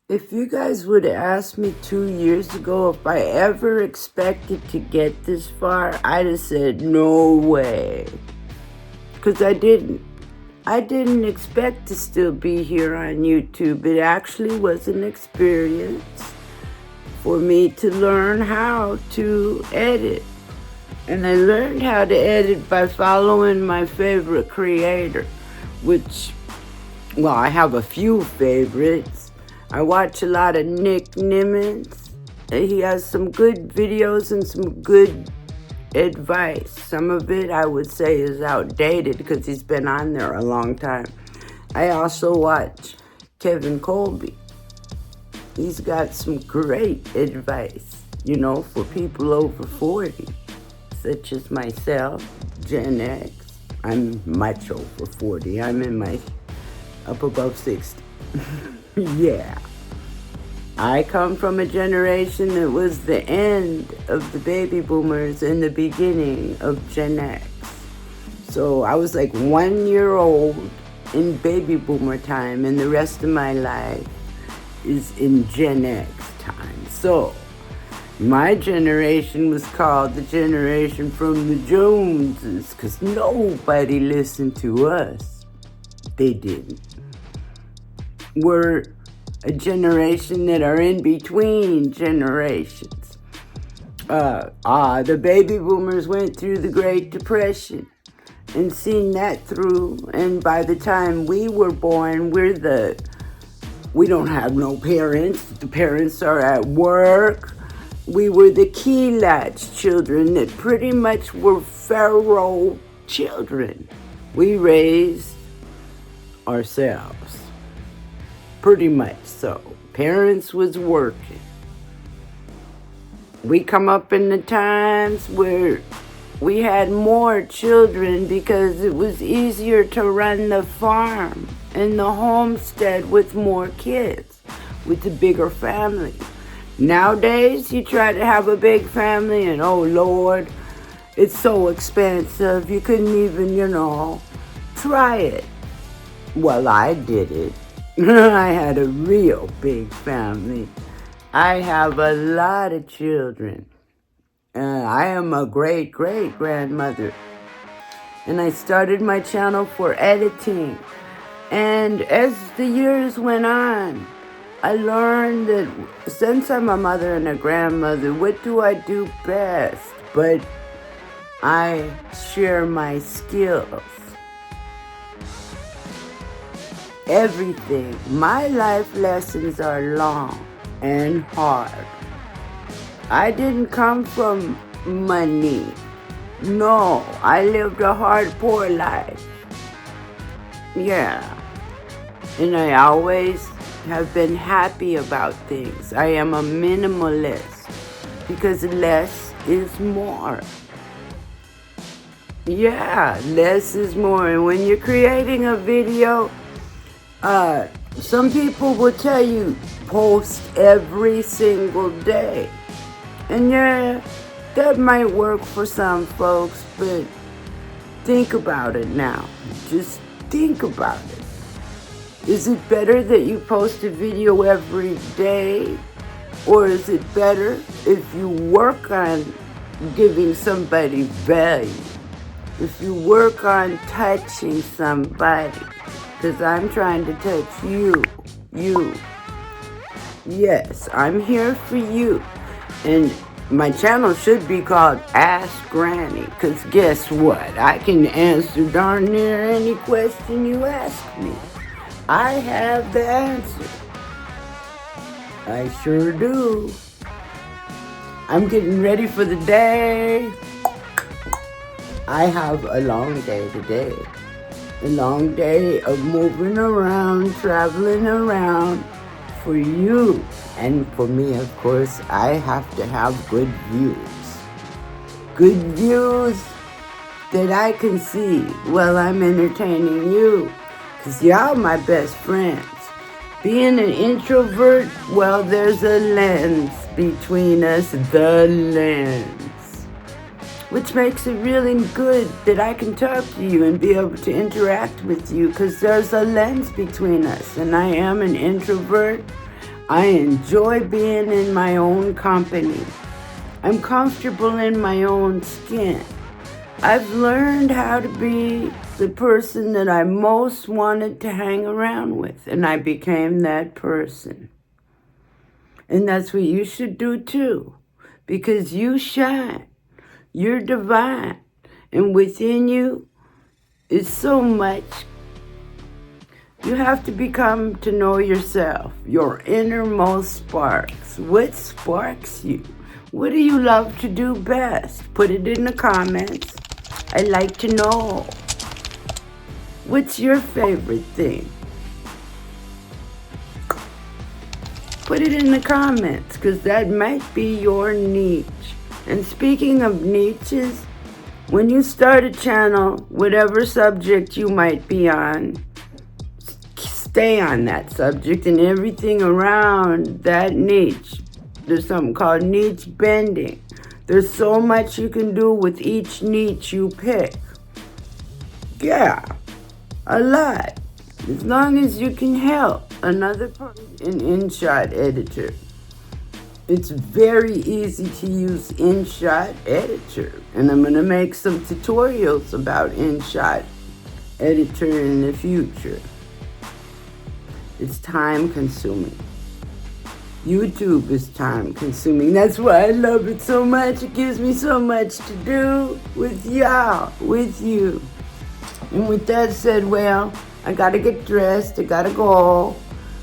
If you guys would have asked me 2 years ago if I ever expected to get this far, I'd have said no way. Because I didn't. I didn't expect to still be here on YouTube. It actually was an experience for me to learn how to edit. And I learned how to edit by following my favorite creator, which, well, I have a few favorites. I watch a lot of Nick Nimmons. He has some good videos and some good advice. Some of it I would say is outdated because he's been on there a long time. I also watch Kevin Colby. He's got some great advice, for people over 40, such as myself, Gen X. I'm much over 40. I'm up above 60. Yeah. I come from a generation that was the end of the baby boomers and the beginning of Gen X. So I was like 1 year old in baby boomer time, and the rest of my life is in Gen X time. So my generation was called the generation from the Joneses because nobody listened to us. They didn't. We're a generation that are in between generations. The baby boomers went through the Great Depression and seen that through. And by the time we were born, we don't have no parents. The parents are at work. We were the key latch children that pretty much were Pharaoh children. We raised ourselves. Pretty much so. Parents was working. We come up in the times where we had more children because it was easier to run the farm and the homestead with more kids, with a bigger family. Nowadays, you try to have a big family and oh Lord, it's so expensive. You couldn't even, try it. Well, I did it. I had a real big family. I have a lot of children. I am a great-great-grandmother. And I started my channel for editing. And as the years went on, I learned that since I'm a mother and a grandmother, what do I do best? But I share my skills. Everything. My life lessons are long and hard. I didn't come from money. No, I lived a hard, poor life. Yeah. And I always have been happy about things. I am a minimalist because less is more. Yeah, less is more. And when you're creating a video, some people will tell you post every single day. And yeah, that might work for some folks, but think about it now. Just think about it. Is it better that you post a video every day? Or is it better if you work on giving somebody value? If you work on touching somebody? Because I'm trying to touch you. Yes, I'm here for you. And my channel should be called Ask Granny. Because guess what? I can answer darn near any question you ask me. I have the answer. I sure do. I'm getting ready for the day. I have a long day today. A long day of moving around, traveling around for you. And for me, of course, I have to have good views. Good views that I can see while I'm entertaining you. Because y'all my best friends. Being an introvert, well, there's a lens between us, the lens. Which makes it really good that I can talk to you and be able to interact with you because there's a lens between us. And I am an introvert. I enjoy being in my own company. I'm comfortable in my own skin. I've learned how to be the person that I most wanted to hang around with, and I became that person. And that's what you should do too, because you shine. You're divine. And within you is so much. You have to become to know yourself, your innermost sparks. What sparks you? What do you love to do best? Put it in the comments. I'd like to know. What's your favorite thing? Put it in the comments, because that might be your niche. And speaking of niches, when you start a channel, whatever subject you might be on, stay on that subject and everything around that niche. There's something called niche bending. There's so much you can do with each niche you pick. Yeah, a lot. As long as you can help another person. In InShot Editor. It's very easy to use InShot Editor. And I'm going to make some tutorials about InShot Editor in the future. It's time consuming. YouTube is time consuming. That's why I love it so much. It gives me so much to do with y'all, with you. And with that said, well, I gotta get dressed. I gotta go.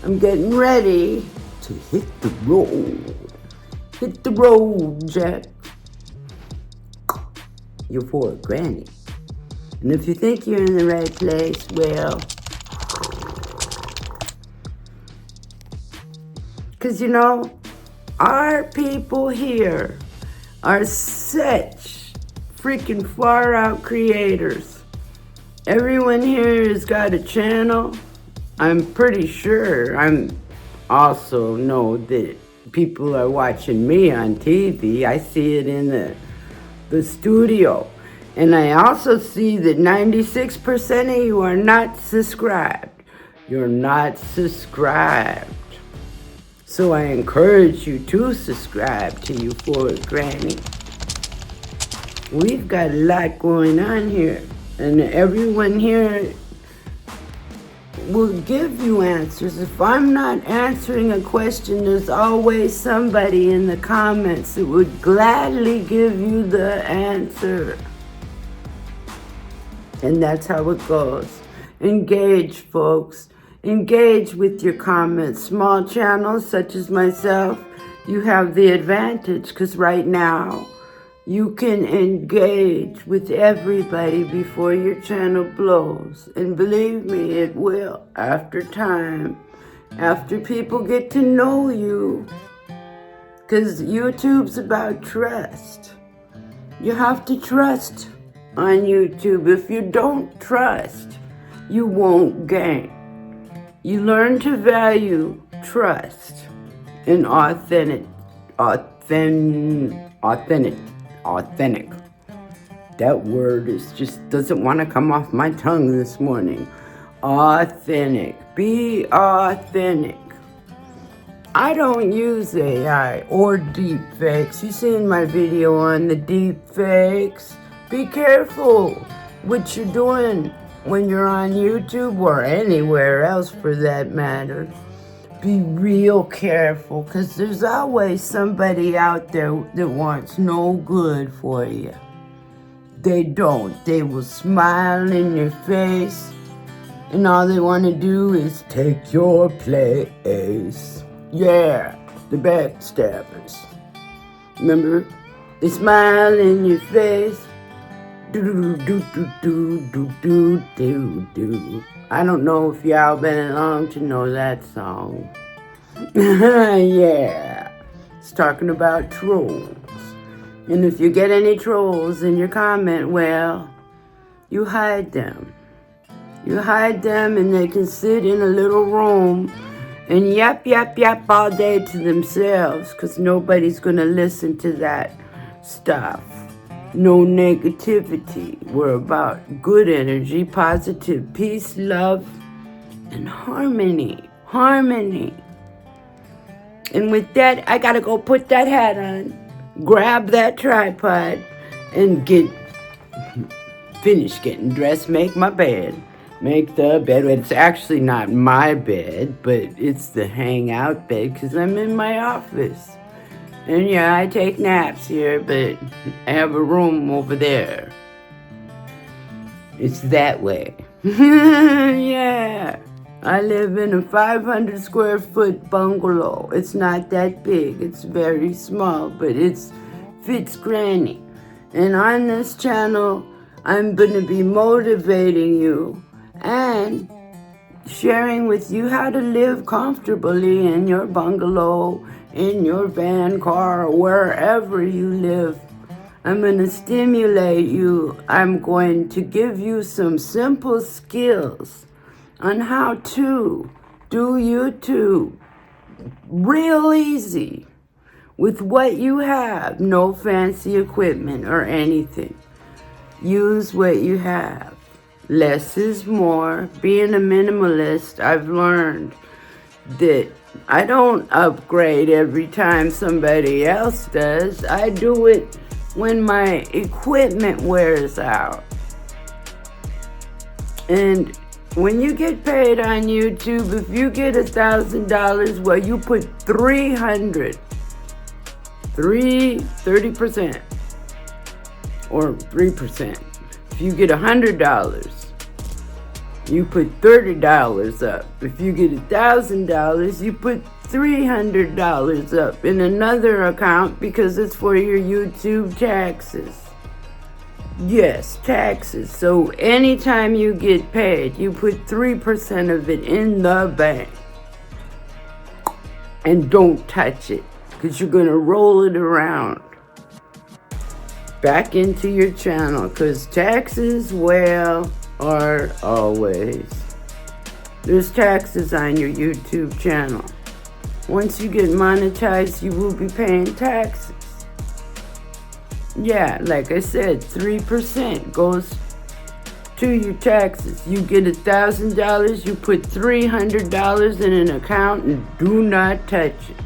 I'm getting ready to hit the road. Hit the road, Jack. You're for a granny. And if you think you're in the right place, well, because you know, our people here are such freaking far out creators. Everyone here has got a channel. I'm pretty sure I'm also know that people are watching me on TV. I see it in the studio. And I also see that 96% of you are not subscribed. You're not subscribed. So I encourage you to subscribe to You For It Granny. We've got a lot going on here. And everyone here will give you answers. If I'm not answering a question, there's always somebody in the comments that would gladly give you the answer. And that's how it goes. Engage, folks. Engage with your comments. Small channels such as myself, you have the advantage because right now you can engage with everybody before your channel blows. And believe me, it will after time, after people get to know you. Because YouTube's about trust. You have to trust on YouTube. If you don't trust, you won't gain. You learn to value trust and authentic. That word just doesn't want to come off my tongue this morning. Authentic. Be authentic. I don't use AI or deep fakes. You seen my video on the deep fakes? Be careful what you're doing when you're on YouTube or anywhere else for that matter. Be real careful, because there's always somebody out there that wants no good for you. They don't. They will smile in your face, and all they want to do is take your place. Yeah, the backstabbers. Remember? They smile in your face. Do do do do do do do do. I don't know if y'all been along to know that song. Yeah, it's talking about trolls. And if you get any trolls in your comment, well, you hide them. You hide them and they can sit in a little room and yap, yap, yap all day to themselves because nobody's going to listen to that stuff. No negativity. We're about good energy, positive peace, love, and harmony. Harmony. And with that, I gotta go put that hat on, grab that tripod, and finish getting dressed, make my bed. Make the bed. It's actually not my bed, but it's the hangout bed because I'm in my office. And yeah, I take naps here, but I have a room over there. It's that way. Yeah. I live in a 500 square foot bungalow. It's not that big. It's very small, but it fits Granny. And on this channel, I'm going to be motivating you and sharing with you how to live comfortably in your bungalow, in your van, car, or wherever you live. I'm going to stimulate you. I'm going to give you some simple skills on how to do YouTube real easy with what you have. No fancy equipment or anything. Use what you have. Less is more. Being a minimalist, I've learned that I don't upgrade every time somebody else does. I do it when my equipment wears out. And when you get paid on YouTube, if you get $1,000, well, you put 30% or 3%. If you get $100, you put $30 up. If you get $1,000, you put $300 up in another account because it's for your YouTube taxes. Yes, taxes. So anytime you get paid, you put 3% of it in the bank. And don't touch it, because you're going to roll it around back into your channel, because taxes, well, are always. There's taxes on your YouTube channel. Once you get monetized, you will be paying taxes. Yeah, like I said, 3% goes to your taxes. You get $1,000, you put $300 in an account and do not touch it.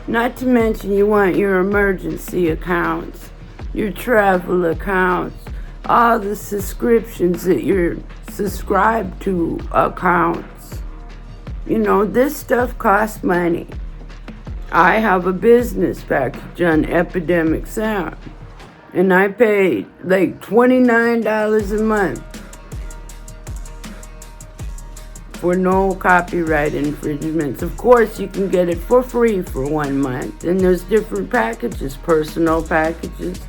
Not to mention you want your emergency accounts, your travel accounts, all the subscriptions that you're subscribed to accounts. You know, this stuff costs money. I have a business package on Epidemic Sound, and I paid like $29 a month for no copyright infringements. Of course, you can get it for free for 1 month, and there's different packages, personal packages.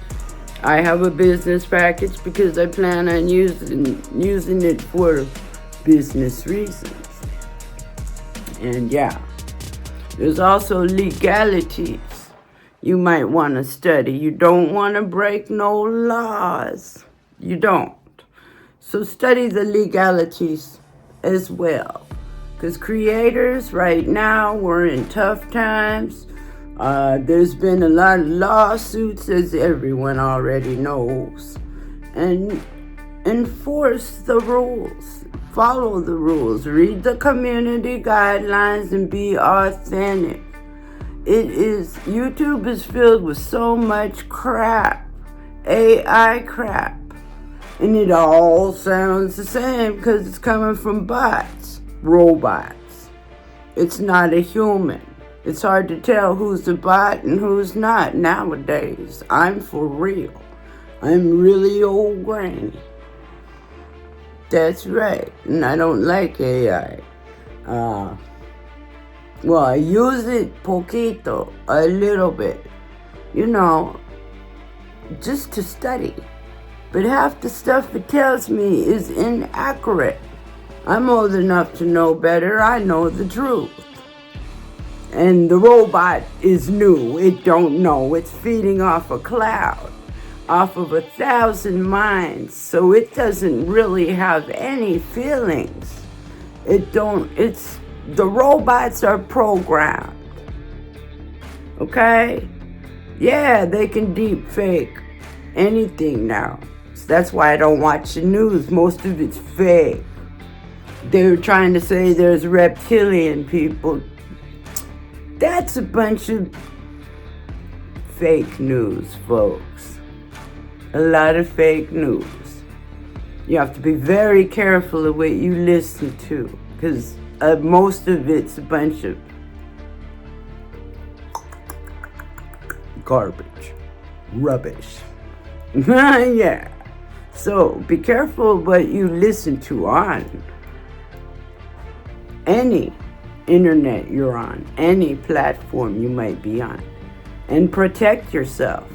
I have a business package because I plan on using it for business reasons. And yeah, there's also legalities you might want to study. You don't want to break no laws. You don't. So study the legalities as well. Because creators right now, we're in tough times. There's been a lot of lawsuits, as everyone already knows. And enforce the rules. Follow the rules. Read the community guidelines and be authentic. YouTube is filled with so much crap. AI crap. And it all sounds the same because it's coming from bots, robots. It's not a human. It's hard to tell who's a bot and who's not nowadays. I'm for real. I'm really old granny. That's right. And I don't like AI. Well, I use it poquito, a little bit. You know, just to study. But half the stuff it tells me is inaccurate. I'm old enough to know better. I know the truth. And the robot is new. It don't know. It's feeding off a cloud, off of 1,000 minds. So it doesn't really have any feelings. The robots are programmed. Okay? Yeah, they can deep fake anything now. So that's why I don't watch the news. Most of it's fake. They're trying to say there's reptilian people. That's a bunch of fake news, folks. A lot of fake news. You have to be very careful of what you listen to, because most of it's a bunch of garbage, rubbish. Yeah. So be careful what you listen to on any internet you're on, any platform you might be on, and protect yourself.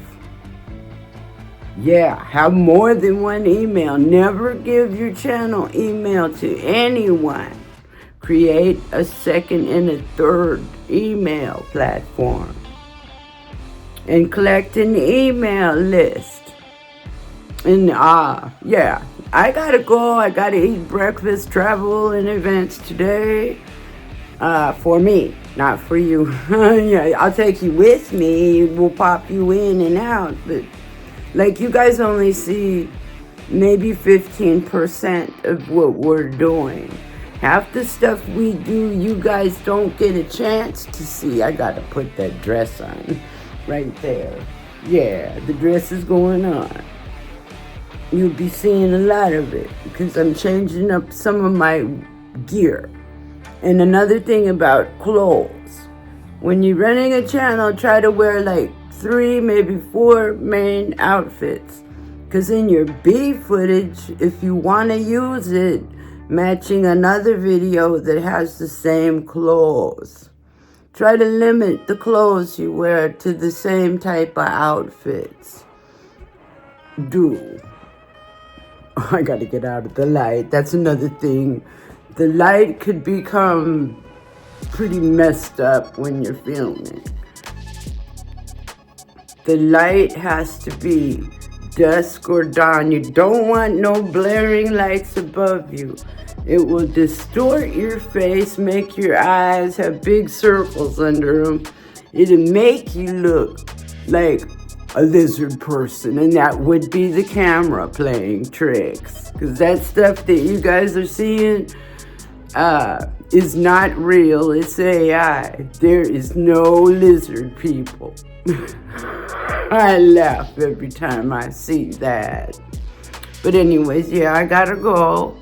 Yeah, have more than one email. Never give your channel email to anyone. Create a second and a third email platform. And collect an email list. And yeah, I gotta go. I gotta eat breakfast, travel, and events today. For me, not for you. Yeah, I'll take you with me. We'll pop you in and out. But like, you guys only see maybe 15% of what we're doing. Half the stuff we do, you guys don't get a chance to see. I gotta put that dress on right there. Yeah, the dress is going on. You'll be seeing a lot of it because I'm changing up some of my gear. And another thing about clothes. When you're running a channel, try to wear like 3, maybe 4 main outfits. Because in your B footage, if you want to use it, matching another video that has the same clothes. Try to limit the clothes you wear to the same type of outfits. I gotta get out of the light. That's another thing. The light could become pretty messed up when you're filming. The light has to be dusk or dawn. You don't want no blaring lights above you. It will distort your face, make your eyes have big circles under them. It'll make you look like a lizard person, and that would be the camera playing tricks. Because that stuff that you guys are seeing is not real. It's AI. There is no lizard people. I laugh every time I see that. But anyways, yeah, I gotta go.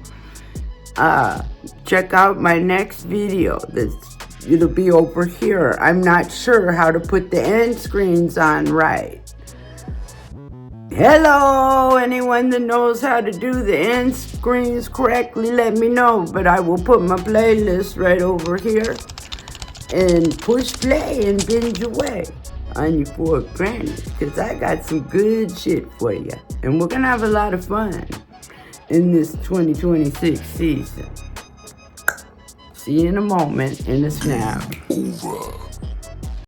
Check out my next video. It'll be over here. I'm not sure how to put the end screens on right. Hello, anyone that knows how to do the end screens correctly, let me know. But I will put my playlist right over here and push play and binge away on your 4 grannies, because I got some good shit for you. And we're gonna have a lot of fun in this 2026 season. See you in a moment, in a snap. Over.